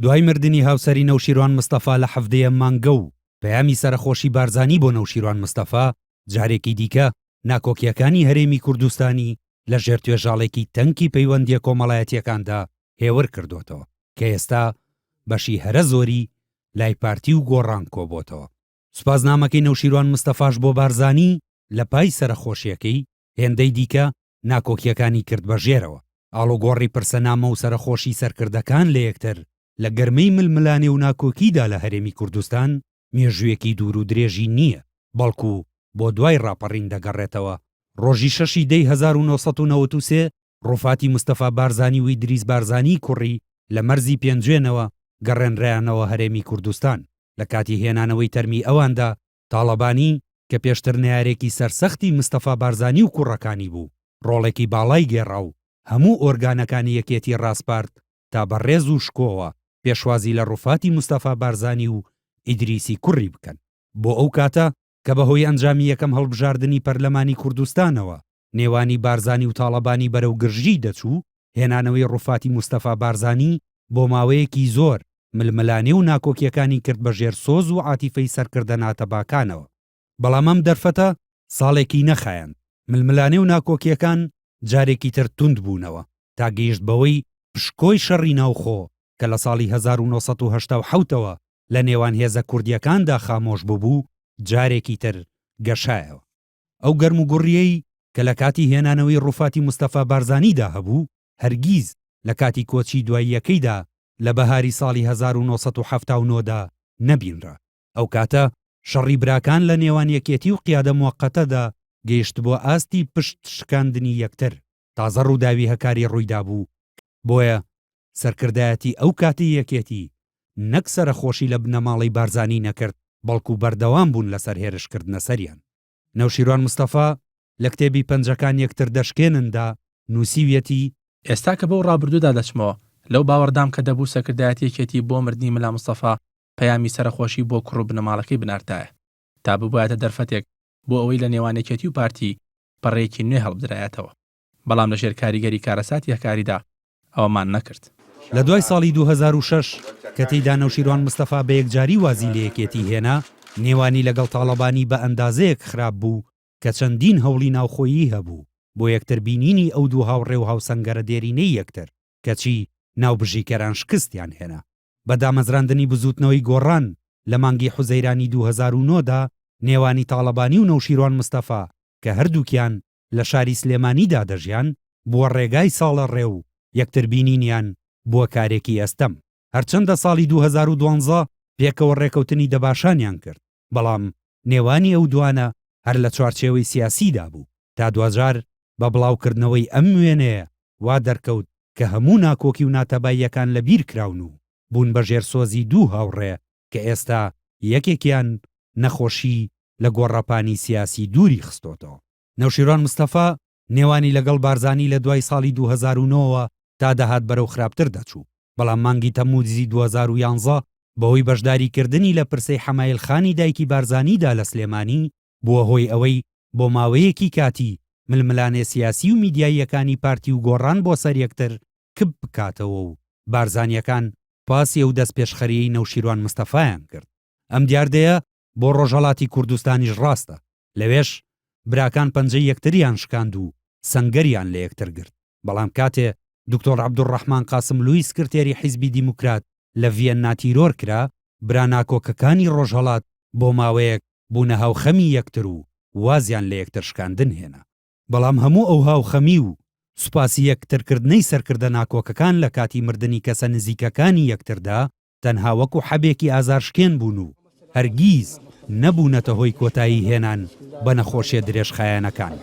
دوای مردنی هاوسەری نەوشیروان مستەفا لە 17 مانگە و پەیامی سەرخۆشی بارزانی بۆ نەوشیروان مستەفا، جارێکی دیکە ناکۆکیەکانی هەرێمی کوردستانی لە ژێر توێژاڵێکی تەنکی پەیوەندیە کۆمەڵایەتیەکاندا هێور کردوتەوە کە ئێستا بەشی هەرە زۆری لای پارتی و گۆڕان کۆبۆتەوە. سوپاسنامەکەی نەوشیروان مستەفاش بۆ بارزانی لە پای سەرخۆشیەکەی هێندەی دیکە ناکۆکیەکانی کرد بە ژێرەوە. ئاڵوگۆڕی پرسەنامە و سەرخۆشی سەرکردەکان لە یەکتر لە گەرمەی ململانێ و ناکۆکیدا لە هەرێمی کوردستان مێژوویەکی دوور و درێژی نییە، بەڵکو بۆ دوای ڕاپەڕین دەگەڕێتەوە. ڕۆژی 6 دەی 1993 ڕوفاتی مستەفا بارزانی و ئیدریس بارزانی کوڕی لە مەرزی پێنجێنەوە گەڕێنرایانەوە هەرێمی کوردستان. لە کاتی هێنانەوەی تەرمی ئەواندا تاڵەبانی کە پێشتر نارێکی سەرسەختی مستەفا بارزانی و کوڕەکانی بوو، ڕۆڵێکی باڵای گێڕا و هەموو ئۆرگانەکانی یەکێتی ڕاستپارت تا بەڕێز و شکۆوە پێشوازی لە ڕوفاتی مستەفا بارزانی و ئیدریسی کوڕی بکەن. بۆ ئەو کاتە کە بەهۆی ئەنجامی یەکەم هەڵبژاردننی پەرلەمانی کوردستانەوە نێوانی بارزانی و تاڵەبانی بەرەو گرژی دەچوو، هێنانەوەی ڕوفاتی مستەفا بارزانی بۆ ماوەیەکی زۆر ململانێ و ناکۆکیەکانی کرد بە ژێر سۆز و عاتیفەی سەرکردە ناتەباکانەوە. بەڵام ئەم دەرفەتە ساڵێکی نەخایەن، ململانێ و ناکۆکیەکان جارێکی تر توند بوونەوە تا گەیشت بەوەی پشکۆی شەڕی ناوخۆ کە لە ساڵی 1970ەوە لە نێوان هێزە کوردیەکاندا خامۆش بوو جارێکی تر گەشایەوە. ئەو گەرم و گوڕیەی کە لە کاتی هێنانەوەی ڕوفاتی مستەفا بارزانیدا هەبوو هەرگیز لە کاتی کۆچی دواییەکەیدا لە بەهاری ساڵی 1970دا نەبینرا. ئەو کاتە شەڕی براکان لە نێوان یەکێتی و قیادە موقەتەدا گەیشت بۆ ئاستی پشت شکاندنی یەکتر. تازە ڕووداوی هەکاری ڕوویدا بوو، بۆیە سەرکردایەتی ئەو کاتی یەکێتی نەک سەرخۆشی لە بنەماڵی بارزانی نەکرد، بەڵکو بەردەوام بوون لەسەر هێرشکردنە سەریان. نەوشیروان مستەفا لە کتێبی پەنجەکان یەکتر دەشکێنندا نووسیویەتی ئێستا کە بەو ڕابردوودا دەچمەوە لەو باوەڕدام کە دەبوو سەرکردایەتیەکێتی بۆ مردنی ملا مستەفا پەیامی سەرخۆشی بۆ کوڕ و بنەماڵەکەی بناردایە تا ببوایەتە دەرفەتێک بۆ ئەوەی لە نێوانێکێتی و پارتی پەڕێکی نوێ هەڵبدرایەتەوە. بەڵام لە ژێر کاریگەری کارەساتی هەکاریدا ئەوەمان نەکرد. لە دوای ساڵی 2006 کە تێیدا نەوشیروان مستەفا بە یەکجاری وازی لە یەکێتی هێنا، نێوانی لەگەڵ تاڵەبانی بە ئەندازەیەک خراپ بوو کە چەندین هەوڵی ناوخۆیی هەبوو بۆ یەکتر بینینی ئەو دوو هاوڕێ و هاوسەنگەرە دێرینەی یەکتر، کەچی ناوبژیکەران شکستیان هێنا. بە دامەزراندنی بزوتنەوەی گۆڕان لە مانگی حوزەیرانی 2009دا نێوانی تاڵەبانی و نەوشیروان مستەفا کە هەردووکیان لە شاری سلێمانیدا دەژیان بووە ڕێگای ساڵە ڕێ و یەکتر بینینیان بووە کارێکی ئەستەم. هەرچەندە ساڵی 2012 پێکەوە ڕێکەوتنی دەباشانیان کرد، بەڵام نێوانی ئەو دوانە هەر لە چوارچێوەی سیاسیدا بوو تا دوجار بە بڵاوکردنەوەی ئەم وێنەیە وا دەرکەوت کە هەموو ناکۆکی و ناتەباییەکان لە بیر کراون و بوون بە ژێرسۆزی دوو هاوڕێ کە ئێستا یەکێکیان نەخۆشی لە گۆڕەپانی سیاسی دووری خستۆتەوە. نەوشیروان مستەفا نێوانی لەگەڵ بارزانی لە دوای ساڵی 2009ەوە تا دەهات بەرەو خراپتر دەچوو، بەڵام مانگی تەمموزی 2011 بەهۆی بەشداریکردنی لە پرسەی حەمایلخانی دایکی بارزانیدا لە سلێمانی بووە هۆی ئەوەی بۆ ماوەیەکی کاتی ململانێ سیاسی و میدیاییەکانی پارتی و گۆڕان بۆ سەر یەکتر کب بکاتەوە و بارزانیەکان پاسی ئەو دەست پێشخەریەی نەوشیروان مستەفایان کرد. ئەم دیاردەیە بۆ ڕۆژهەڵاتی کوردستانیش ڕاستە، لەوێش براکان پەنجەی یەکتریان شکاند و سەنگەریان لە یەکتر گرت. بەڵام کاتێ دکتۆر عەبدوڕەحمان قاسم لووی سکرتێری حیزبی دیموکرات لە ڤیەنا تیرۆر کرا، برا ناکۆکەکانی ڕۆژهەڵات بۆ ماوەیەک بوونە هاوخەمی یەکتر و وازیان لە یەکتر شکاندن هێنا. بەڵام هەموو ئەو هاوخەمی و سوپاسی یەکترکردنەی سەرکردە ناکۆکەکان لە کاتی مردنی کەسە نزیکەکانی یەکتردا تەنها وەکو حەبێکی ئازارشکێن بوون و هەرگیز نەبوونەتە هۆی کۆتایی هێنان بە نەخۆشیە درێژخایەنەکان.